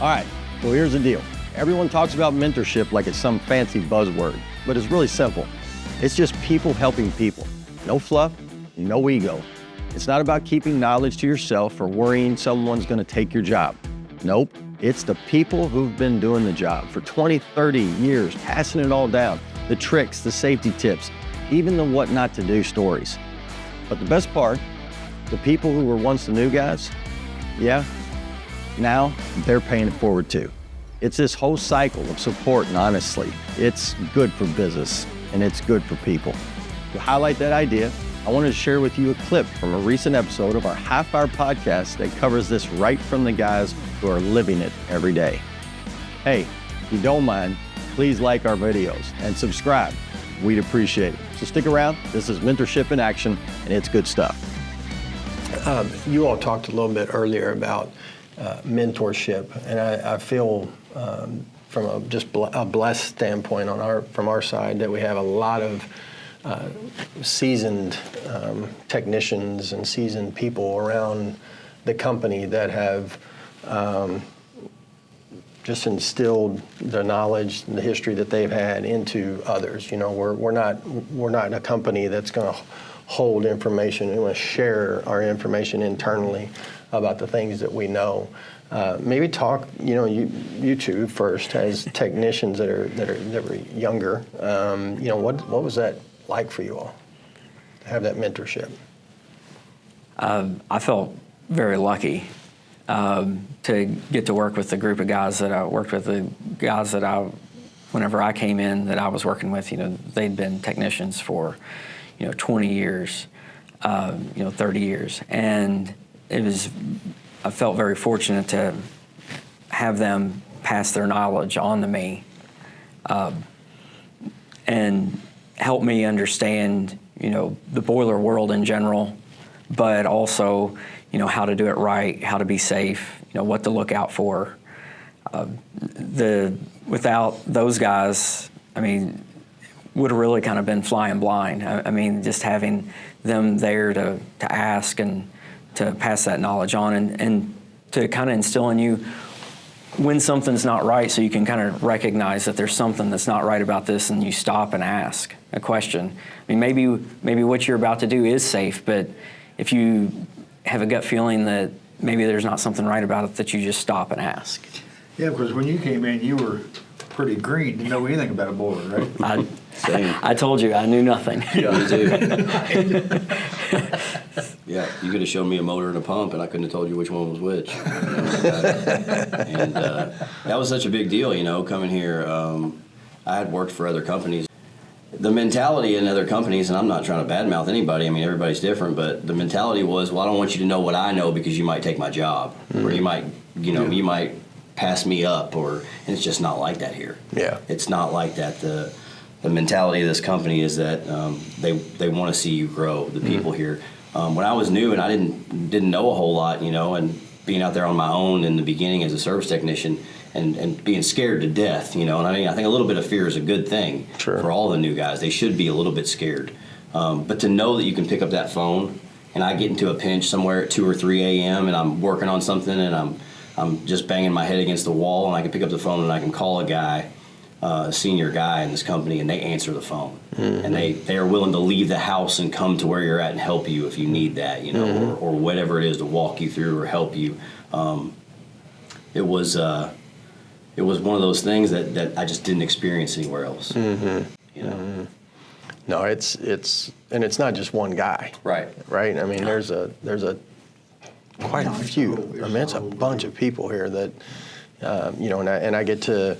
All right, so here's the deal. Everyone talks about mentorship like it's some fancy buzzword, but it's really simple. It's just people helping people. No fluff, no ego. It's not about keeping knowledge to yourself or worrying someone's gonna take your job. Nope, it's the people who've been doing the job for 20, 30 years, passing it all down. The tricks, the safety tips, even the what not to do stories. But the best part, the people who were once the new guys, yeah, now they're paying it forward too. It's this whole cycle of support, and honestly, it's good for business and it's good for people. To highlight that idea, I wanted to share with you a clip from a recent episode of our half-hour podcast that covers this right from the guys who are living it every day. Hey, if you don't mind, please like our videos and subscribe. We'd appreciate it. So stick around. This is Mentorship in Action, and it's good stuff. You all talked a little bit earlier about mentorship, and I feel from a blessed standpoint from our side that we have a lot of seasoned technicians and seasoned people around the company that have just instilled the knowledge and the history that they've had into others. You know, we're not a company that's going to hold information. We want to share our information internally about the things that we know. Maybe talk, you two first as technicians that are younger. What was that like for you all to have that mentorship? I felt very lucky to get to work with the group of guys that I worked with. The guys that whenever I came in, that I was working with, they'd been technicians for, 20 years, 30 years, and I felt very fortunate to have them pass their knowledge on to me, and help me understand, the boiler world in general, but also, how to do it right, how to be safe, what to look out for. Without those guys, would have really kind of been flying blind. Just having them there to ask and to pass that knowledge on and to kind of instill in you when something's not right, so you can kind of recognize that there's something that's not right about this, and you stop and ask a question. Maybe what you're about to do is safe, but if you have a gut feeling that maybe there's not something right about it, that you just stop and ask. Yeah, because when you came in, you were pretty green, didn't know anything about a boiler, right? I told you I knew nothing. Yeah. Me too. Yeah, you could have shown me a motor and a pump, and I couldn't have told you which one was which. And that was such a big deal, coming here. I had worked for other companies. The mentality in other companies, and I'm not trying to badmouth anybody, everybody's different, but the mentality was, well, I don't want you to know what I know because you might take my job, or you might, you might pass me up, and it's just not like that here. Yeah. It's not like that. The mentality of this company is that they want to see you grow, the people here. When I was new and I didn't know a whole lot, and being out there on my own in the beginning as a service technician and being scared to death, and I think a little bit of fear is a good thing. Sure. For all the new guys. They should be a little bit scared. But to know that you can pick up that phone and I get into a pinch somewhere at 2 or 3 a.m. and I'm working on something and I'm just banging my head against the wall, and I can pick up the phone and I can call a guy, a senior guy in this company, and they answer the phone. Mm-hmm. And they are willing to leave the house and come to where you're at and help you if you need that, mm-hmm. or whatever it is to walk you through or help you. It was one of those things that I just didn't experience anywhere else. Mm-hmm. Mm-hmm. No, it's not just one guy. Right. Right. There's quite a few. It's a bunch of people here that, and I get to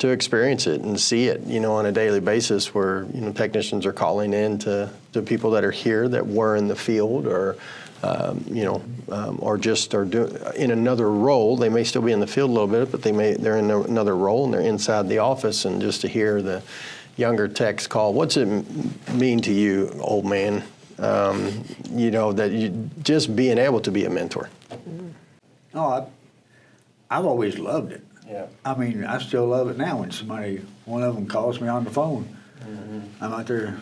experience it and see it, on a daily basis where, technicians are calling in to people that are here that were in the field or just are in another role. They may still be in the field a little bit, but they're in another role and they're inside the office, and just to hear the younger techs call, what's it mean to you, old man? That you just being able to be a mentor. Oh, I've always loved it. Yeah. I still love it now when one of them calls me on the phone. Mm-hmm. I'm out there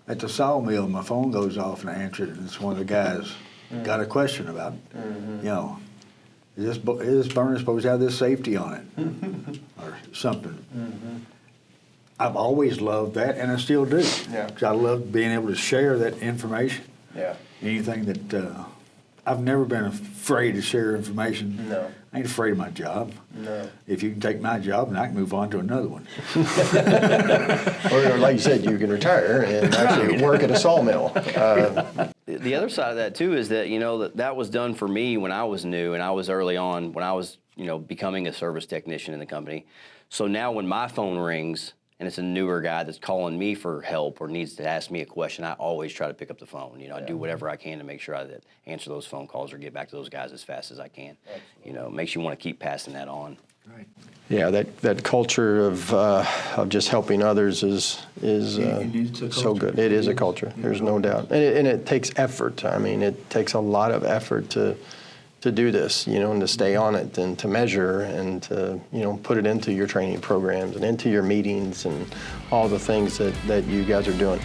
at the sawmill, my phone goes off and I answer it, and it's one of the guys got a question about, Is this burner supposed to have this safety on it? Or something. I've always loved that, and I still do. Yeah. 'Cause I love being able to share that information. Yeah. Anything that, I've never been afraid to share information. No. I ain't afraid of my job. No. If you can take my job, then I can move on to another one. Or like you said, you can retire and actually work at a sawmill. The other side of that too is that, you know, that was done for me when I was new and I was early on when I was, you know, becoming a service technician in the company. So now when my phone rings and it's a newer guy that's calling me for help or needs to ask me a question, I always try to pick up the phone. You know, I do whatever I can to make sure I answer those phone calls or get back to those guys as fast as I can. You know, makes you want to keep passing that on. Right. Yeah, that culture of just helping others is it's a so culture. good. It is a culture. There's no doubt, and it takes effort. I mean, it takes a lot of effort to do this, you know, and to stay on it and to measure and to, you know, put it into your training programs and into your meetings and all the things that you guys are doing.